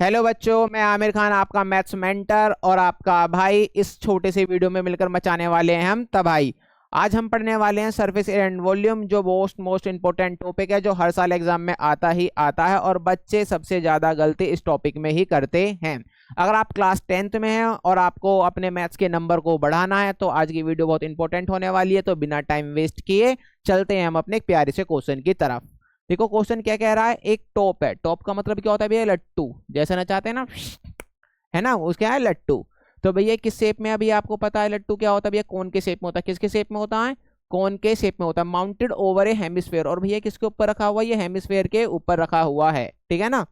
Hello बच्चों, मैं आमिर खान आपका मैथ्स मेंटर और आपका भाई इस छोटे से वीडियो में मिलकर मचाने वाले हैं हम तबाही। आज हम पढ़ने वाले हैं सरफेस एरिया एंड वॉल्यूम, जो मोस्ट इंपॉर्टेंट टॉपिक है, जो हर साल एग्जाम में आता ही आता है और बच्चे सबसे ज्यादा गलती इस टॉपिक में ही करते हैं। अगर आप क्लास 10th में हैं और आपको अपने मैथ्स के नंबर को बढ़ाना है तो आज की वीडियो बहुत इंपॉर्टेंट होने वाली है। तो बिना टाइम वेस्ट किए चलते हैं हम अपने एक प्यारे से क्वेश्चन की तरफ। देखो क्वेश्चन क्या कह रहा है। एक टॉप है, टॉप का मतलब क्या होता है भैया? लट्टू, जैसे ना चाहते हैं ना, है ना, उसके है लट्टू। तो भैया किस शेप में? अभी आपको पता है लट्टू क्या होता है भैया? कौन के शेप में होता है। किसके शेप में होता है? कौन के शेप में होता है। माउंटेड ओवर ए हेमिस्फेयर। और भैया किसके ऊपर रखा हुआ है? ये हेमिस्फेयर के ऊपर रखा हुआ है, ठीक है ना।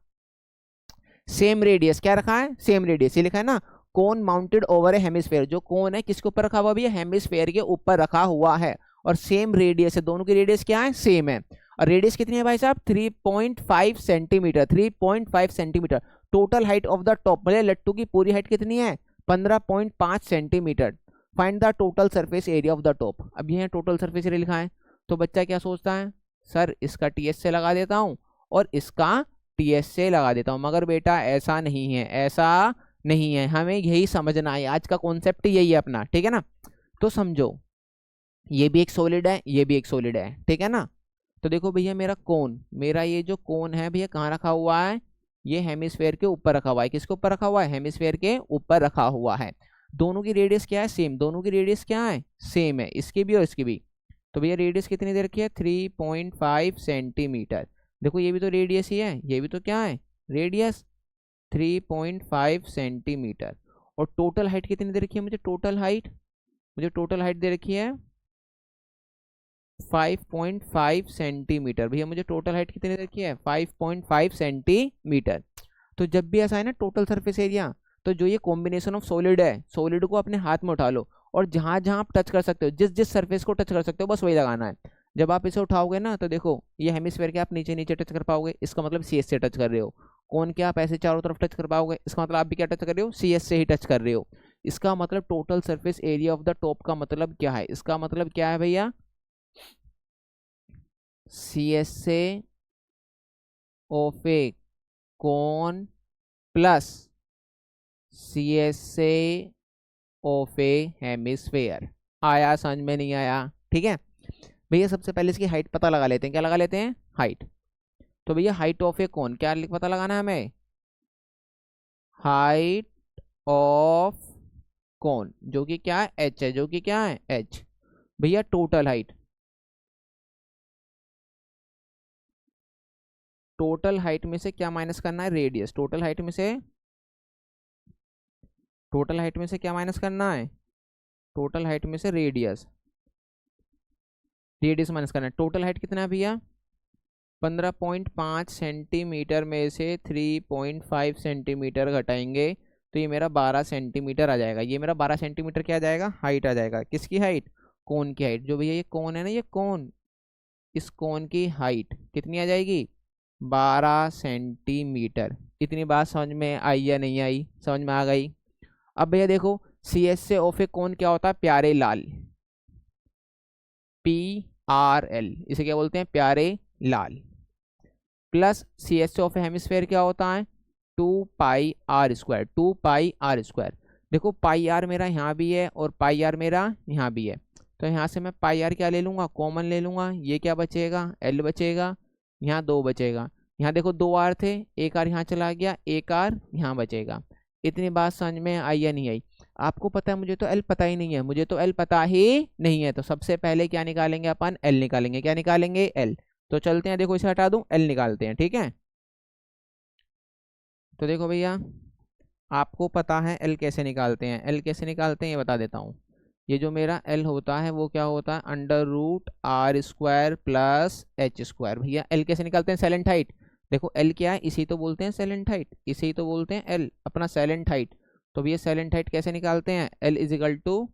सेम रेडियस क्या रखा है? सेम रेडियस ये लिखा है ना। कोन माउंटेड ओवर ए हेमिस्फेयर, जो कोन है किसके ऊपर रखा हुआ भैया? हेमिस्फेयर के ऊपर रखा हुआ है। और सेम रेडियस है, दोनों की रेडियस क्या है? सेम है। और रेडियस कितनी है भाई साहब? 3.5 centimetre. 3.5 centimetre. Total height of the top, मतलब लट्टू की पूरी हाइट कितनी है? 15.5 centimetre. Find the total surface area of the top. अब ये टोटल सरफेस एरिया लिखा है, तो बच्चा क्या सोचता है? सर इसका टीएस से लगा देता हूं और इसका टीएस से लगा देता हूं। मगर बेटा ऐसा नहीं है, ऐसा नहीं है। हमें यही समझना है, आज का कॉन्सेप्ट यही है अपना, ठीक है ना। तो समझो, ये भी एक सॉलिड है, ये भी एक सॉलिड है, ठीक है ना। तो देखो भैया, मेरा कोन, मेरा ये जो कोन है भैया कहाँ रखा हुआ है? ये हेमिस्फेयर के ऊपर रखा हुआ है। किसके ऊपर रखा हुआ है? हेमिस्फेयर के ऊपर रखा हुआ है। दोनों की रेडियस क्या है? सेम। दोनों की रेडियस क्या है? सेम है, इसकी भी और इसकी भी। तो भैया रेडियस कितनी दे रखी है? 3.5 सेंटीमीटर। देखो ये भी तो रेडियस ही है, ये भी तो क्या है? रेडियस। 3.5 सेंटीमीटर। और टोटल हाइट कितनी दे रखी है मुझे? टोटल हाइट दे रखी है 5.5 सेंटीमीटर। भैया मुझे टोटल हाइट कितनी दे रखी है? 5.5 सेंटीमीटर। तो जब भी ऐसा है ना टोटल सरफेस एरिया, तो जो ये कॉम्बिनेशन ऑफ सॉलिड है, सॉलिड को अपने हाथ में उठा लो और जहां जहां आप टच कर सकते हो, जिस जिस सरफेस को टच कर सकते हो, बस वही लगाना है। जब आप इसे उठाओगे ना तो देखो ये हेमिस्फेयर के आप नीचे नीचे टच कर पाओगे, इसका मतलब सी एस से टच कर रहे हो। कौन के आप ऐसे चारों तरफ टच कर पाओगे, इसका मतलब आप भी क्या टच कर रहे हो? सी एस से ही टच कर रहे हो। इसका मतलब total surface area of the top का मतलब क्या है? इसका मतलब क्या है भैया? सी एस से ऑफ ए कौन प्लस सी एस से ऑफ ए हेमिस्फेयर। आया समझ में? नहीं आया? ठीक है भैया, सबसे पहले इसकी हाइट पता लगा लेते हैं। क्या लगा लेते हैं? हाइट। तो भैया हाइट ऑफ ए कौन, क्या पता लगाना है हमें? हाइट ऑफ कौन, जो कि क्या है? एच है, जो कि क्या है? एच। भैया टोटल हाइट, टोटल हाइट में से क्या माइनस करना है? रेडियस। टोटल हाइट में से क्या माइनस करना है? टोटल हाइट में से रेडियस। रेडियस माइनस करना है। टोटल हाइट कितना है भैया? 15.5 सेंटीमीटर में से 3.5 सेंटीमीटर घटाएंगे तो ये मेरा 12 सेंटीमीटर आ जाएगा। ये मेरा 12 सेंटीमीटर क्या आ जाएगा? हाइट आ जाएगा। किसकी हाइट? कोन की हाइट। जो भैया ये कोन है ना, ये कोन, इस कोन की हाइट कितनी आ जाएगी? 12 सेंटीमीटर। इतनी बात समझ में आई या नहीं आई? समझ में आ गई। अब भैया देखो, सी एस से ऑफ ए कौन क्या होता है? प्यारे लाल। पी आर एल, इसे क्या बोलते हैं? प्यारे लाल। Plus C H of hemisphere क्या होता है? 2 pi R square. 2 pi R square. देखो पाई आर मेरा यहाँ भी है और पाई आर मेरा यहाँ भी है, तो यहाँ से मैं पाई आर क्या ले लूंगा? कॉमन ले लूंगा। ये क्या बचेगा? एल बचेगा। यहाँ 2 बचेगा। यहाँ देखो 2 आर थे, एक आर यहाँ चला गया, एक आर यहाँ बचेगा। इतनी बात समझ में आई या नहीं आई? आपको पता है मुझे तो एल पता ही नहीं है, मुझे तो एल पता ही नहीं है। तो सबसे पहले क्या निकालेंगे अपन? एल निकालेंगे। क्या निकालेंगे? एल। तो चलते हैं, देखो इसे हटा दूं, एल निकालते हैं, ठीक है। तो देखो भैया, आपको पता है एल कैसे निकालते हैं? एल कैसे निकालते हैं ये बता देता हूँ। ये जो मेरा एल होता है वो क्या होता है? √r² plus h²। भैया एल कैसे निकालते हैं? Salient height. देखो एल क्या है? इसी तो बोलते हैं सेलेंट हाइट, इसी तो बोलते हैं एल, अपना सेलेंट हाइट। तो भैया सेलेंट हाइट कैसे निकालते हैं? L is equal to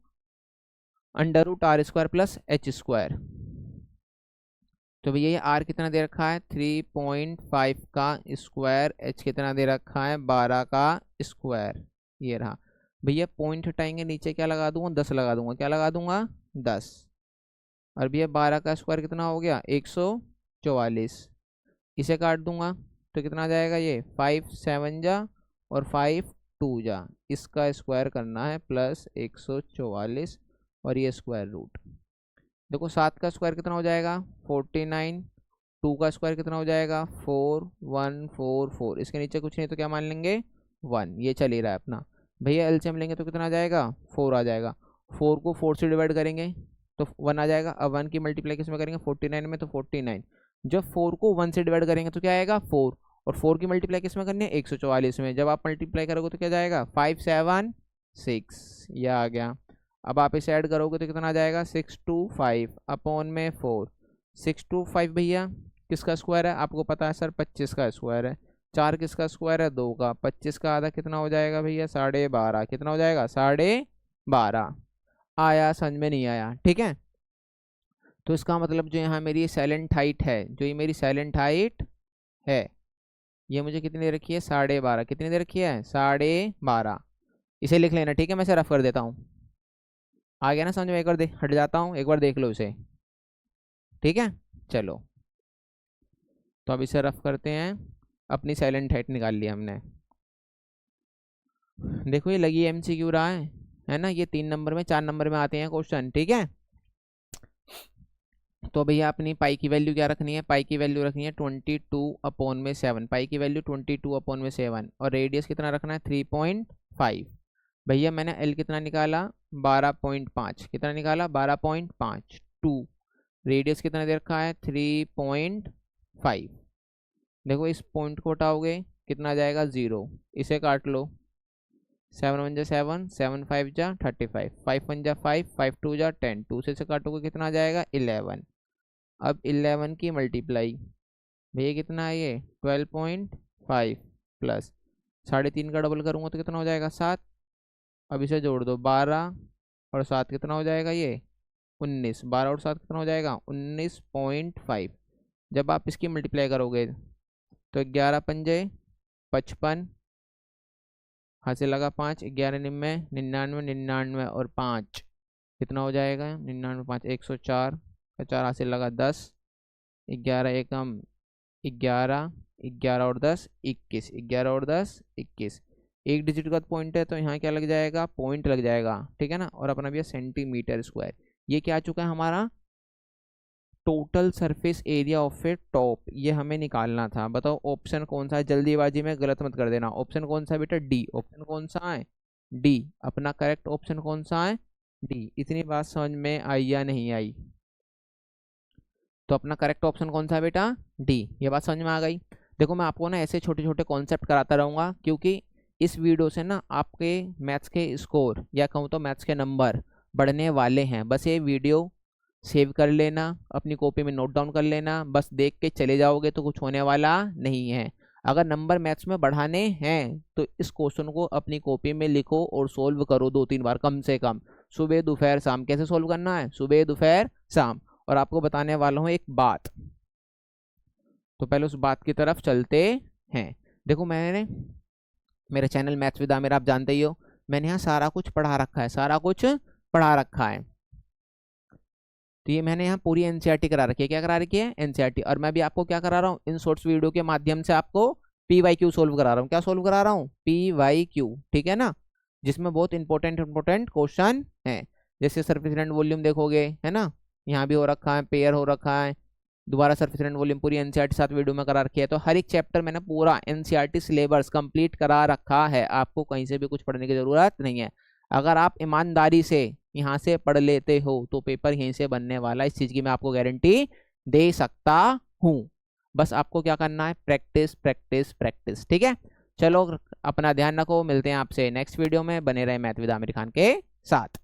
√r² plus h²। तो भैया ये आर कितना दे रखा है? 3.5 का स्क्वायर। एच कितना दे रखा है? 12 का स्क्वायर। ये रहा भैया। पॉइंट हटाएंगे, नीचे क्या लगा दूंगा? 10 लगा दूंगा। क्या लगा दूंगा? 10। और भैया 12 का स्क्वायर कितना हो गया? 144। इसे काट दूंगा तो कितना आ जाएगा? ये 5 7 जा और 5 2 जा, इसका स्क्वायर करना है प्लस 144 और ये स्क्वायर रूट। देखो 7 का स्क्वायर कितना हो जाएगा 49, 2 का स्क्वायर कितना हो जाएगा 4144, इसके नीचे कुछ नहीं तो क्या मान लेंगे 1, ये चल ही रहा है अपना। भैया एलसीएम लेंगे तो कितना आ जाएगा 4 आ जाएगा, 4 को 4 से डिवाइड करेंगे तो 1 आ जाएगा। अब 1 की मल्टीप्लाई किस में करेंगे 49 में, तो 49। जब 4 को 1 से डिवाइड करेंगे तो क्या आएगा 4, और 4 की मल्टीप्लाई किस में करनी है 144 में। जब आप मल्टीप्लाई करोगे तो क्या जाएगा 576, यह आ गया। अब आप इसे ऐड करोगे तो कितना आ जाएगा 625 अपॉन में 4। 625 भैया किसका स्क्वायर है आपको पता है सर 25 का स्क्वायर है। 4 किसका स्क्वायर है 2 का, 25 का आधा कितना हो जाएगा भैया 12.5, कितना हो जाएगा 12.5। आया समझ में नहीं आया, ठीक है। तो इसका मतलब जो यहाँ मेरी साइलेंट हाइट है, जो ये मेरी साइलेंट हाइट है, ये मुझे कितनी दे रखी है 12.5, कितनी दे रखी है 12.5। इसे लिख लेना, ठीक है। मैं इसे रफ कर देता हूँ, आ गया ना समझ में। एक बार हट जाता हूँ, एक बार देख लो इसे, ठीक है। चलो तो अब इसे रफ करते हैं। अपनी साइलेंट हाइट निकाल लिया हमने। देखो ये लगी एमसीक्यू रहा है ना। ये 3 नंबर में 4 नंबर में आते हैं क्वेश्चन, ठीक है। तो भैया अपनी पाई की वैल्यू क्या रखनी है, पाई की वैल्यू रखनी है 22/7, पाई की वैल्यू 22/7, और रेडियस कितना रखना है 3.5। भैया मैंने एल कितना निकाला 12.5, कितना निकाला 12.5, 2 रेडियस कितना दे रखा है 3.5। देखो इस पॉइंट को हटाओगे कितना आ जाएगा 0, इसे काट लो। 7 1 जा 7, 7 5 जा 35, 5 1 जा 5, 5 2 जा 10, 2 से काटोगे कितना आ जाएगा 11। अब 11 की मल्टीप्लाई भैया कितना है ये 12.5 प्लस 3.5 का डबल करूँगा तो कितना हो जाएगा 7। अब इसे जोड़ दो 12 और 7 कितना हो जाएगा ये 19, 12 और 7 कितना हो जाएगा 19.5। जब आप इसकी मल्टीप्लाई करोगे तो 11 पंजे 55, हाथ से लगा 5, 11 निन्यानवे, 99 99 और 5 कितना हो जाएगा 99 5 104, 4 हाथ से लगा 10, 11 एकम 11, 11 और 10 21, 11 और 10 21। एक डिजिट का पॉइंट है तो यहाँ क्या लग जाएगा पॉइंट लग जाएगा, ठीक है ना। और अपना भैया सेंटीमीटर स्क्वायर, ये क्या आ चुका है हमारा total surface area of A top, ये हमें निकालना था। बताओ ऑप्शन कौन सा है, जल्दीबाजी में गलत मत कर देना। ऑप्शन कौन सा है बेटा डी, ऑप्शन कौन सा है डी, अपना करेक्ट ऑप्शन कौन सा है डी। इतनी बात समझ में आई या नहीं आई, तो अपना करेक्ट ऑप्शन कौन सा है बेटा डी, ये बात समझ में आ गई। देखो मैं आपको ना ऐसे छोटे छोटे कॉन्सेप्ट कराता रहूँगा, क्योंकि इस वीडियो से ना आपके मैथ्स के स्कोर या कहूँ तो मैथ्स के नंबर बढ़ने वाले हैं। बस ये वीडियो सेव कर लेना, अपनी कॉपी में नोट डाउन कर लेना, बस देख के चले जाओगे तो कुछ होने वाला नहीं है। अगर नंबर मैथ्स में बढ़ाने हैं तो इस क्वेश्चन को अपनी कॉपी में लिखो और सोल्व करो 2-3 बार कम से कम, सुबह दोपहर शाम। कैसे सोल्व करना है सुबह दोपहर शाम। और आपको बताने वाला हूँ एक बात, तो पहले उस बात की तरफ चलते हैं। देखो मैंने मेरे चैनल मैथ्स विद आमिर आप जानते ही हो, मैंने यहाँ सारा कुछ पढ़ा रखा है, सारा कुछ पढ़ा रखा है। तो ये मैंने यहाँ पूरी एनसीईआरटी करा रखी है। क्या करा रखी है एनसीईआरटी। और मैं भी आपको क्या करा रहा हूँ इन शॉर्ट्स वीडियो के माध्यम से आपको पीवाईक्यू सोल्व करा रहा हूँ। क्या सोल्व करा रहा हूँ पीवाईक्यू, ठीक है ना, जिसमें बहुत इंपॉर्टेंट क्वेश्चन है। जैसे सरफेस वॉल्यूम देखोगे है ना, यहाँ भी हो रखा है, पेयर हो रखा है, दोबारा सरफेस वॉल्यूम पूरी एनसीईआरटी साथ वीडियो में करा रखी है। तो हर एक चैप्टर मैंने पूरा एनसीईआरटी सिलेबस कंप्लीट करा रखा है, आपको कहीं से भी कुछ पढ़ने की जरूरत नहीं है। अगर आप ईमानदारी से यहाँ से पढ़ लेते हो तो पेपर यहीं से बनने वाला, इस चीज़ की मैं आपको गारंटी दे सकता हूँ। बस आपको क्या करना है प्रैक्टिस प्रैक्टिस प्रैक्टिस, ठीक है। चलो अपना ध्यान रखो, मिलते हैं आपसे नेक्स्ट वीडियो में, बने रहे मैथ विद आमिर खान के साथ।